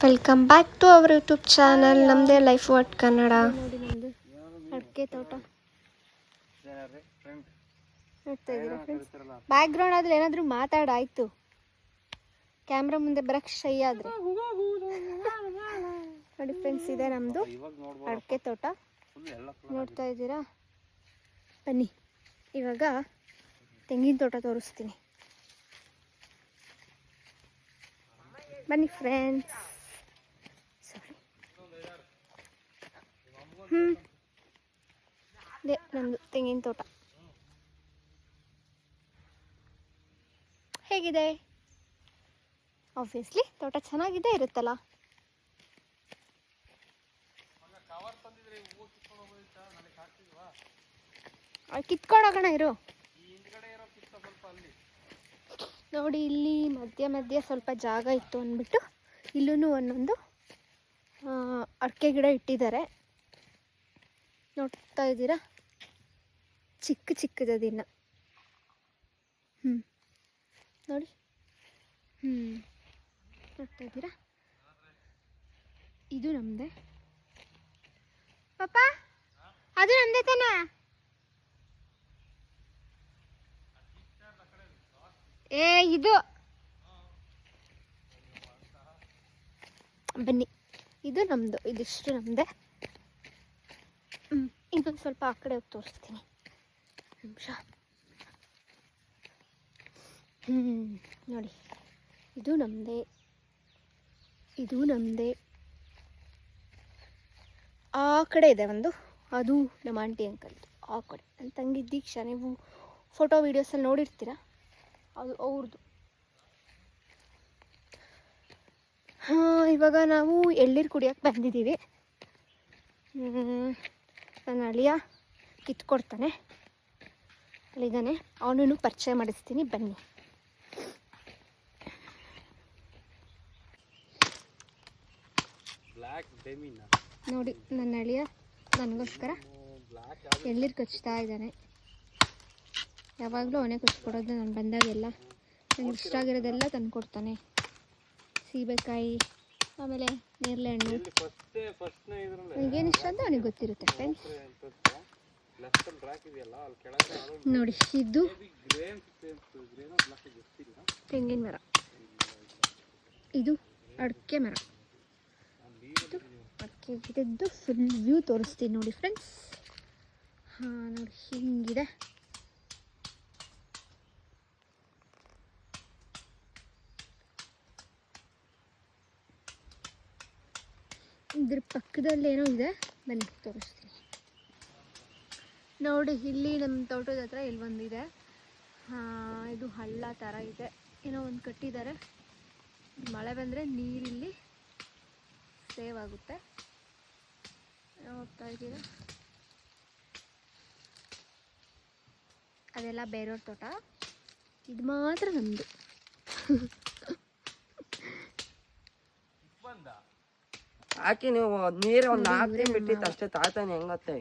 Welcome back to our YouTube channel ನಮ್ಮದೇ life what Kannada. ನೋಡಿ ನಮ್ಮದು ಅಡಿಕೆ ತೋಟ ನೋಡ್ತಾ ಇದ್ದೀರಾ ಫ್ರೆಂಡ್ಸ್. ಬ್ಯಾಕ್ಗ್ರೌಂಡ್ ಆದ್ರೆ ಏನಾದರೂ ಮಾತಾಡಾಯ್ತು, ಕ್ಯಾಮ್ರಾ ಮುಂದೆ ಬರಕ್ಕೆ ಶೈ ಆದರೆ. ನೋಡಿ ಫ್ರೆಂಡ್ಸ್, ಇದೆ ನಮ್ಮದು ಅಡಿಕೆ ತೋಟ ನೋಡ್ತಾ ಇದ್ದೀರಾ. ಬನ್ನಿ ಇವಾಗ ತೆಂಗಿನ ತೋಟ ತೋರಿಸ್ತೀನಿ. ಬನ್ನಿ ಫ್ರೆಂಡ್ಸ್. ಇದೇ ನಮ್ಮದು ತೆಂಗಿನ ತೋಟ. ಹೇಗಿದೆ? ಆಬ್ವಿಯಸ್ಲಿ ತೋಟ ಚೆನ್ನಾಗಿದೆ ಇರುತ್ತಲ್ಲ. ಕಿತ್ಕೊಂಡೋಗೋಣ ಇರು. ನೋಡಿ ಇಲ್ಲಿ ಮಧ್ಯ ಸ್ವಲ್ಪ ಜಾಗ ಇತ್ತು ಅಂದ್ಬಿಟ್ಟು ಇಲ್ಲೂ ಒಂದೊಂದು ಅಡಿಕೆ ಗಿಡ ಇಟ್ಟಿದ್ದಾರೆ. ನೋಡ್ತಾ ಇದ್ದೀರಾ, ಚಿಕ್ಕದಿನ್ನ. ನೋಡಿ, ನೋಡ್ತಾ ಇದ್ದೀರಾ, ಇದು ನಮ್ಮದೇ. ಪಾಪ ಅದು ನಮ್ಮದೇ ತಾನೆ? ಇದು ಬನ್ನಿ, ಇದು ನಮ್ಮದು, ಇದಿಷ್ಟು ನಮ್ಮದೇ. ಇನ್ನೊಂದು ಸ್ವಲ್ಪ ಆ ಕಡೆ ಹೋಗಿ ತೋರಿಸ್ತೀನಿ ನಿಮಿಷ. ನೋಡಿ, ಇದು ನಮ್ಮದೇ, ಇದು ನಮ್ಮದೇ. ಆ ಕಡೆ ಇದೆ ಒಂದು, ಅದು ನಮ್ಮ ಆಂಟಿ ಅಂಕಲ್ದು. ಆ ಕಡೆ ನನ್ನ ತಂಗಿ ದೀಕ್ಷಾ, ನೀವು ಫೋಟೋ ವೀಡಿಯೋಸಲ್ಲಿ ನೋಡಿರ್ತೀರ, ಅದು ಅವ್ರದ್ದು. ಇವಾಗ ನಾವು ಎಳ್ನೀರು ಕುಡಿಯೋಕ್ಕೆ ಬಂದಿದ್ದೀವಿ. ನನ್ನ ಅಳಿಯ ಕಿತ್ಕೊಡ್ತಾನೆ, ಅಲ್ಲಿದ್ದಾನೆ, ಅವನನ್ನು ಪರಿಚಯ ಮಾಡಿಸ್ತೀನಿ ಬನ್ನಿ. ನೋಡಿ, ನನ್ನ ಅಳಿಯ ನನಗೋಸ್ಕರ ಎಳ್ನೀರು ಕಚ್ತಾ ಇದ್ದಾನೆ. ಯಾವಾಗಲೂ ಅವನೇ ಕಚ್ಕೊಡೋದು, ನಾನು ಬಂದಾಗೆಲ್ಲ ನನಗೆ ಇಷ್ಟ ಆಗಿರೋದೆಲ್ಲ ತಂದುಕೊಡ್ತಾನೆ. ಸೀಬೆಕಾಯಿ, ಆಮೇಲೆ ನೇರಳೆ ಹಣ್ಣು, ನನಗೇನು ಇಷ್ಟ ಅಂತ ಅವನಿಗೆ ಗೊತ್ತಿರುತ್ತೆ ಫ್ರೆಂಡ್ಸ್. ನೋಡಿ, ಇದು ತೆಂಗಿನ ಮರ, ಇದು ಅಡಿಕೆ ಮರ. ಅಡಿಕೆ ಗಿಡದ್ದು ಫುಲ್ ವ್ಯೂ ತೋರಿಸ್ತೀನಿ ನೋಡಿ ಫ್ರೆಂಡ್ಸ್. ನೋಡಿ ಹಿಂಗಿದೆ. ಇದ್ರ ಪಕ್ಕದಲ್ಲಿ ಏನೋ ಇದೆ, ಬನ್ನಿ ತೋರಿಸ್ತೀನಿ. ನೋಡಿ, ಇಲ್ಲಿ ನಮ್ಮ ತೋಟದ ಹತ್ರ ಇಲ್ಲಿ ಒಂದಿದೆ. ಇದು ಹಳ್ಳ ಥರ ಇದೆ, ಏನೋ ಒಂದು ಕಟ್ಟಿದ್ದಾರೆ. ಮಳೆ ಬಂದರೆ ನೀರಿಲ್ಲಿ ಸೇವ್ ಆಗುತ್ತೆ. ನೋಡ್ತಾ ಇದ್ದೀರಾ, ಅದೆಲ್ಲ ಬೇರೆಯವ್ರ ತೋಟ, ಇದು ಮಾತ್ರ ನಮ್ಮದು. ಹಾಕಿ ನೀವು ನೀರು ಒಂದು 4 ದಿನ ಬಿಟ್ಟಿತ್ತು ಅಷ್ಟೇ, ತಾಳ್ತಾನೆ ಹೆಂಗತ್ತೆ.